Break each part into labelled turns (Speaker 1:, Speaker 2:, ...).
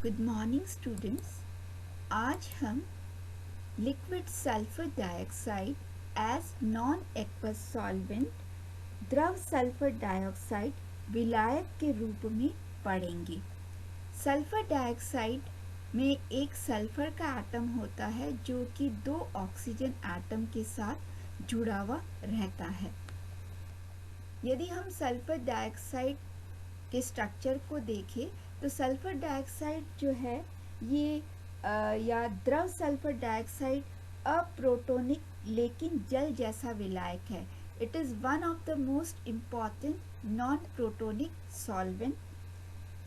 Speaker 1: Good morning students. आज हम liquid sulphur dioxide as non aqueous solvent द्रव sulphur dioxide विलायक के रूप में पढ़ेंगे। सल्फर डाइऑक्साइड में एक सल्फर का एटम होता है जो कि दो ऑक्सीजन एटम के साथ जुड़ा हुआ रहता है। यदि हम सल्फर डाइऑक्साइड के स्ट्रक्चर को देखें तो सल्फर डाइऑक्साइड जो है ये या द्रव सल्फर डाइऑक्साइड अप्रोटोनिक लेकिन जल जैसा विलायक है। It is one of the most important non protonic solvent.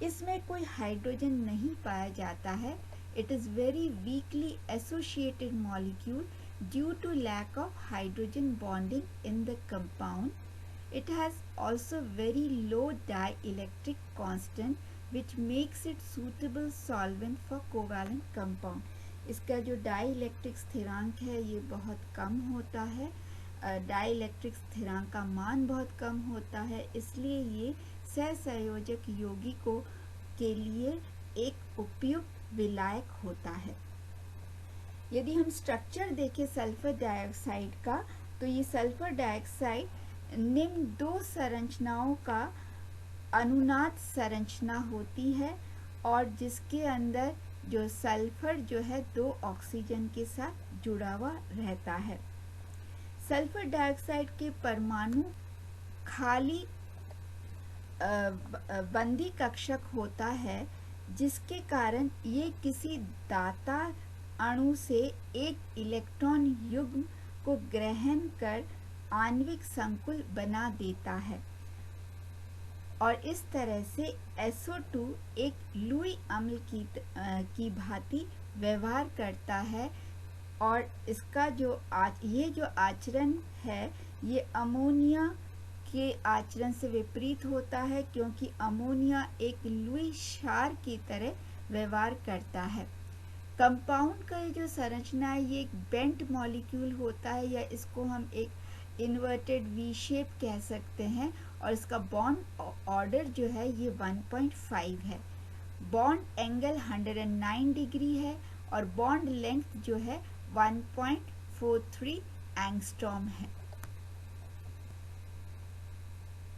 Speaker 1: इसमें कोई हाइड्रोजन नहीं पाया जाता है। It is very weakly associated molecule due to lack of hydrogen bonding in the compound. It has also very low dielectric constant which makes it suitable solvent for covalent compound. इसका जो dielectric स्थिरांक है ये बहुत कम होता है। Dielectric स्थिरांक का मान बहुत कम होता है, इसलिए ये सहसंयोजक यौगिकों के लिए एक उपयुक्त विलायक होता है। यदि हम स्ट्रक्चर देखें सल्फर डाइऑक्साइड का तो ये सल्फर डाइऑक्साइड निम्न दो संरचनाओं का अनुनाद संरचना होती है और जिसके अंदर जो सल्फर जो है दो ऑक्सीजन के साथ जुड़ा हुआ रहता है। सल्फर डाइऑक्साइड के परमाणु खाली बंदी कक्षक होता है जिसके कारण ये किसी दाता अणु से एक इलेक्ट्रॉन युग्म को ग्रहण कर आणविक संकुल बना देता है और इस तरह से SO2 एक लुई अम्ल की भांति व्यवहार करता है और इसका ये जो आचरण है ये अमोनिया के आचरण से विपरीत होता है, क्योंकि अमोनिया एक लुई क्षार की तरह व्यवहार करता है। कंपाउंड का ये जो संरचना है ये एक बेंट मॉलिक्यूल होता है, या इसको हम एक इन्वर्टेड वी शेप कह सकते हैं, और इसका बॉन्ड ऑर्डर जो है ये 1.5 है। बॉन्ड एंगल 109 डिग्री है और बॉन्ड लेंथ जो है 1.43 एंगस्ट्रॉम है।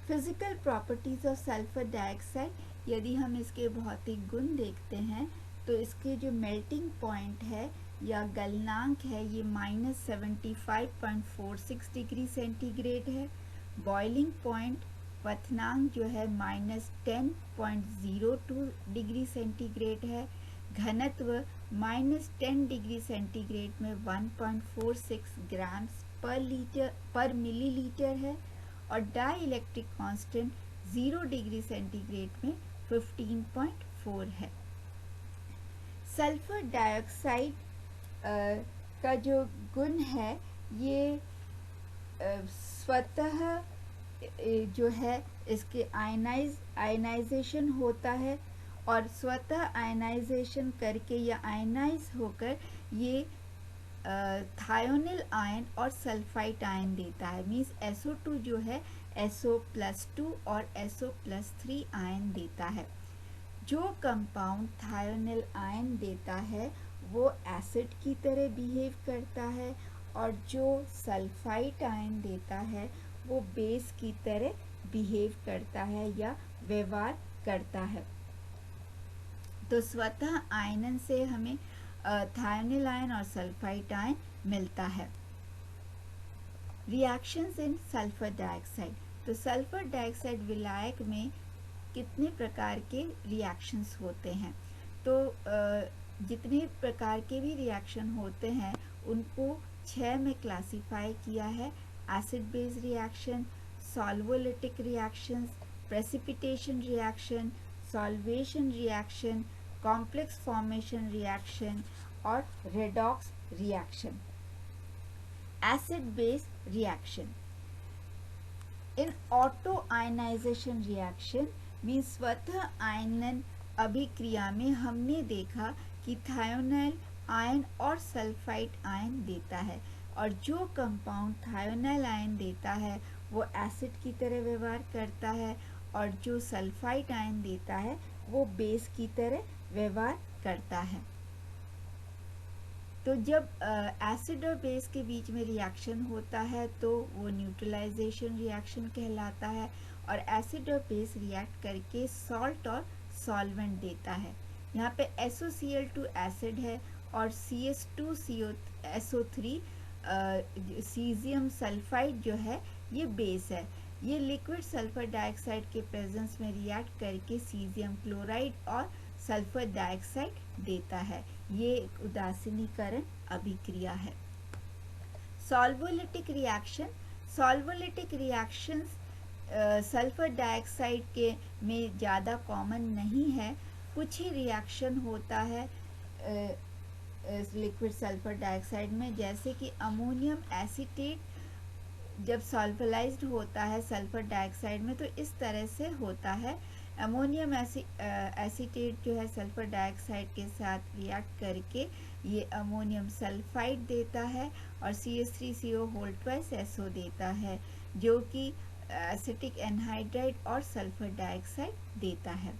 Speaker 1: Physical properties of sulphur dioxide, यदि हम इसके भौतिक गुण देखते हैं तो इसके जो मेल्टिंग पॉइंट है या गलनांक है ये -75.46 डिग्री सेंटीग्रेड है। बॉइलिंग पॉइंट क्वथनांक जो है -10.02 डिग्री सेंटीग्रेड है। घनत्व -10 डिग्री सेंटीग्रेड में 1.46 ग्राम्स पर मिलीलीटर है और डाइइलेक्ट्रिक कांस्टेंट 0 डिग्री सेंटीग्रेड में 15.4 है। सल्फर डाइऑक्साइड का जो गुण है ये स्वतः जो है इसके आयनाइजेशन होता है और स्वतः आयनाइजेशन करके या आयनाइज होकर ये थायोनिल आयन और सल्फाइट आयन देता है। मीन्स SO2 जो है SO+2 और SO+3 आयन देता है। जो कंपाउंड थायोनिल आयन देता है वो एसिड की तरह बिहेव करता है और जो सल्फाइट आयन देता है वो बेस की तरह बिहेव करता है या व्यवहार करता है। तो स्वतः आयनन से हमें थायोनिल आयन और सल्फाइट आयन मिलता है। रिएक्शंस इन सल्फर डाइऑक्साइड, तो सल्फर डाइऑक्साइड विलायक में कितने प्रकार के रिएक्शंस होते हैं। तो जितने प्रकार के भी रिएक्शन होते हैं उनको 6 में क्लासिफाई किया है। Acid base reaction, solvolytic reactions, precipitation reaction, solvation reaction, complex formation reaction और redox reaction. Acid base reaction in auto ionization reaction में स्वतः आयनन अभिक्रिया में हमने देखा कि थायोनाइल आयन और सल्फाइट आयन देता है और जो कंपाउंड थायोनाइल आयन देता है वो एसिड की तरह व्यवहार करता है और जो सल्फाइट आयन देता है वो बेस की तरह व्यवहार करता है। तो जब एसिड और बेस के बीच में रिएक्शन होता है तो वो न्यूट्रलाइजेशन रिएक्शन कहलाता है, और एसिड और बेस रिएक्ट करके सॉल्ट और सॉल्वेंट देता है। यहाँ पे SOCl2 एसिड है और CH2SO3 सीजियम सल्फाइड जो है ये बेस है। ये लिक्विड सल्फर डाइऑक्साइड के प्रेजेंस में रिएक्ट करके सीजियम क्लोराइड और सल्फर डाइऑक्साइड देता है। ये एक उदासीनीकरण अभिक्रिया है। सॉल्वोलिटिक reaction, solvolytic reactions sulphur dioxide के में ज़्यादा कॉमन नहीं है। कुछ ही रिएक्शन होता है लिक्विड सल्फर डाइऑक्साइड में, जैसे कि अमोनियम एसीटेट जब सॉल्वलाइज्ड होता है सल्फर डाइऑक्साइड में तो इस तरह से होता है। अमोनियम एसीटेट जो है सल्फर डाइऑक्साइड के साथ रिएक्ट करके ये अमोनियम सल्फाइड देता है और CH3CO2SO देता है, जो कि एसिटिक एनहाइड्राइड और सल्फर डाइऑक्साइड देता है।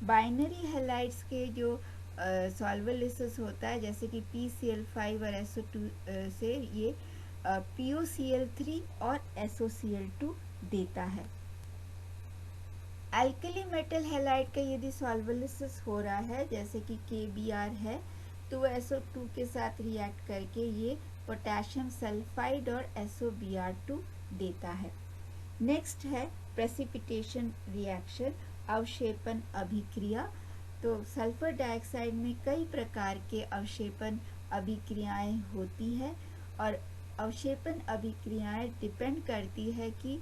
Speaker 1: बाइनरी हैलाइड्स के जो सॉल्वोलिसिस होता है, जैसे कि PCl5 और SO2 से ये POCl3 और SOCl2 देता है। एल्कली मेटल हैलाइड का यदि सॉल्वोलिसिस हो रहा है, जैसे कि KBr है, तो SO2 के साथ रिएक्ट करके ये पोटेशियम सल्फाइड और SOBr2 देता है। नेक्स्ट है प्रेसिपिटेशन रिएक्शन, अवक्षेपण अभिक्रिया। तो सल्फर डाइऑक्साइड में कई प्रकार के अवक्षेपण अभिक्रियाएं होती है, और अवक्षेपण अभिक्रियाएं डिपेंड करती है कि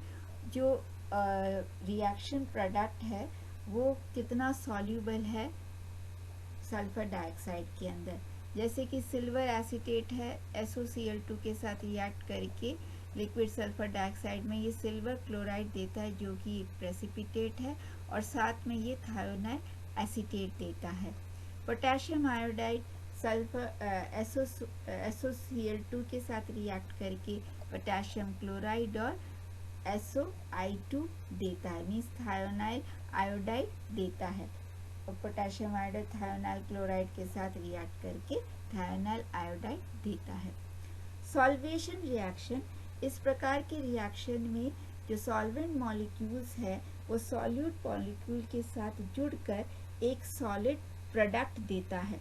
Speaker 1: जो रिएक्शन प्रोडक्ट है वो कितना सॉल्यूबल है सल्फर डाइऑक्साइड के अंदर। जैसे कि सिल्वर एसीटेट है, SOCl2 के साथ रिएक्ट करके लिक्विड सल्फर डाइऑक्साइड में ये सिल्वर क्लोराइड देता है, जो कि एक प्रेसिपिटेट है, और साथ में ये थायोनाइल एसीटेट देता है। पोटेशियम आयोडाइड सल्फर SOCl2 के साथ रिएक्ट करके पोटेशियम क्लोराइड और SOI2 देता है, मीन्स थायोनाइल आयोडाइड देता है, और पोटेशियम आयोडाइड थायोनाइल क्लोराइड के साथ रिएक्ट करके थायोनाइल आयोडाइड देता है। सॉल्वेशन रिएक्शन, इस प्रकार के रिएक्शन में जो सॉल्वेंट मॉलिक्यूल्स है वो सॉल्यूट मॉलिक्यूल के साथ जुड़कर एक सॉलिड प्रोडक्ट देता है।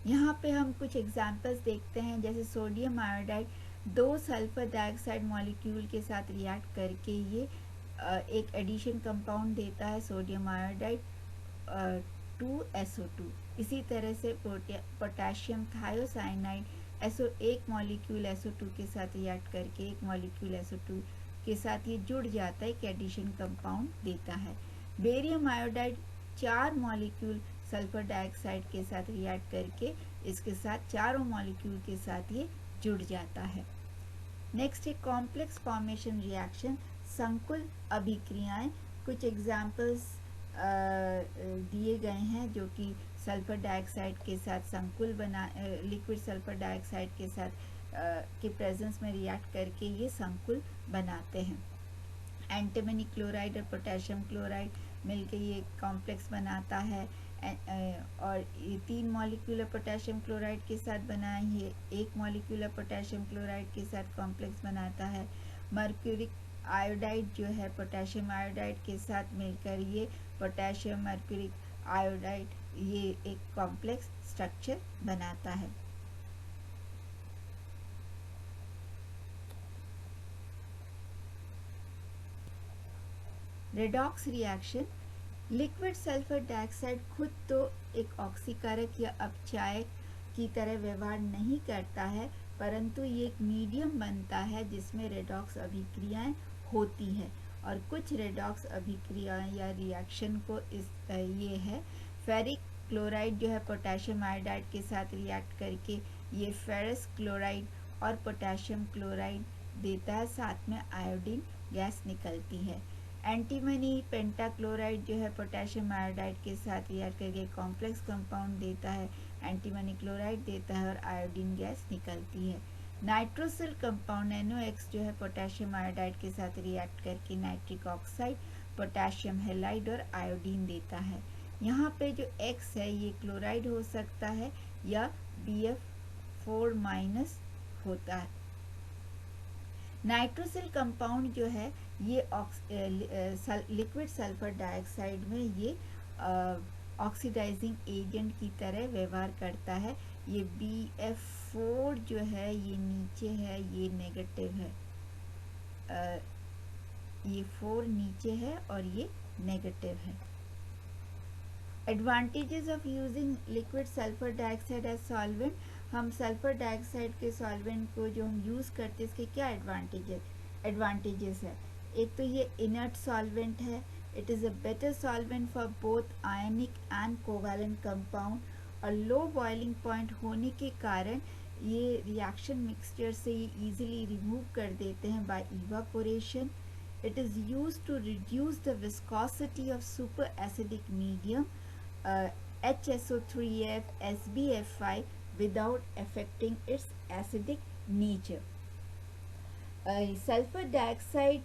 Speaker 1: यहाँ पे हम कुछ एग्जांपल्स देखते हैं, जैसे सोडियम आयोडाइड दो सल्फर डाइऑक्साइड मॉलिक्यूल के साथ रिएक्ट करके ये एक एडिशन कंपाउंड देता है, सोडियम आयोडाइड 2SO2। इसी तरह से पोटेशियम थायोसाइनाइड एक मॉलिक्यूल SO2 के साथ रिएक्ट करके एक मॉलिक्यूल SO2 के साथ ये जुड़ जाता है, एक एडिशन कंपाउंड देता है। Barium iodide 4 molecule sulphur dioxide के साथ रिएक्ट करके इसके साथ चारों मॉलिक्यूल के साथ ये जुड़ जाता है। नेक्स्ट है कॉम्प्लेक्स फॉर्मेशन रिएक्शन, संकुल अभिक्रियाएं। कुछ एग्जाम्पल्स दिए गए हैं जो कि सल्फर डाइऑक्साइड के साथ संकुल बना लिक्विड सल्फर डाइऑक्साइड के साथ के प्रेजेंस में रिएक्ट करके ये संकुल बनाते हैं। एंटीमनी क्लोराइड और पोटेशियम क्लोराइड मिलकर ये कॉम्प्लेक्स बनाता है, और ये 3 मॉलिक्यूलर पोटेशियम क्लोराइड के साथ बना है, ये 1 मॉलिक्यूलर पोटेशियम क्लोराइड के साथ कॉम्प्लेक्स बनाता है। मर्क्यूरिक आयोडाइड जो है पोटेशियम आयोडाइड के साथ मिलकर ये पोटेशियम मर्क्यूरिक आयोडाइड ये एक कॉम्प्लेक्स स्ट्रक्चर बनाता है। Redox reaction, liquid sulphur dioxide खुद तो एक ऑक्सीकारक या अपचायक की तरह व्यवहार नहीं करता है, परंतु ये एक मीडियम बनता है जिसमें रेडॉक्स अभिक्रियाएं होती है। और कुछ रेडॉक्स अभिक्रियाएं या रिएक्शन को ये है, फेरिक क्लोराइड जो है पोटेशियम आयोडाइड के साथ रिएक्ट करके ये फेरस क्लोराइड और पोटेशियम क्लोराइड देता है, साथ में आयोडीन गैस निकलती है। एंटीमनी पेंटाक्लोराइड जो है पोटेशियम आयोडाइड के साथ रिएक्ट करके कॉम्प्लेक्स कंपाउंड देता है, एंटीमनी क्लोराइड देता है और आयोडीन गैस निकलती है। नाइट्रोसिल कंपाउंड NOx जो है पोटेशियम आयोडाइड के साथ रिएक्ट करके नाइट्रिक ऑक्साइड, पोटेशियम हेलाइड और आयोडीन देता है। यहाँ पे जो X है ये क्लोराइड हो सकता है या BF4 माइनस होता है। नाइट्रोसिल कंपाउंड जो है ये लिक्विड सल्फर डाइऑक्साइड में ये ऑक्सीडाइजिंग एजेंट की तरह व्यवहार करता है। ये BF4 जो है ये नीचे है, ये नेगेटिव है, ये 4 नीचे है और ये नेगेटिव है। Advantages of using liquid sulphur dioxide as solvent, हम सल्फर डाइऑक्साइड के सॉल्वेंट को जो हम यूज़ करते हैं इसके क्या एडवांटेजेस है। एक तो ये इनर्ट सॉल्वेंट है, it is a better solvent for both ionic and covalent compound और लो बॉइलिंग पॉइंट होने के कारण ये रिएक्शन मिक्सचर से ये ईजिली रिमूव कर देते हैं by evaporation. It is used to reduce the viscosity of super acidic medium HSO3F, SBF5 without affecting its acidic nature. Sulphur dioxide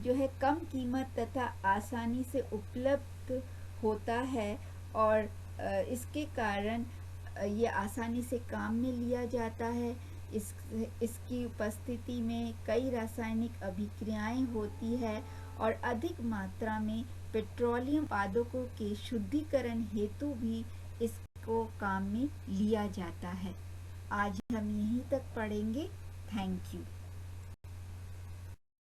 Speaker 1: जो है कम कीमत तथा आसानी से उपलब्ध होता है और इसके कारण ये आसानी से काम में लिया जाता है। इसकी उपस्थिति में कई रासायनिक अभिक्रियाएं होती है और अधिक मात्रा में पेट्रोलियम उत्पादों के शुद्धिकरण हेतु भी इसको काम में लिया जाता है। आज हम यहीं तक पढ़ेंगे। Thank you.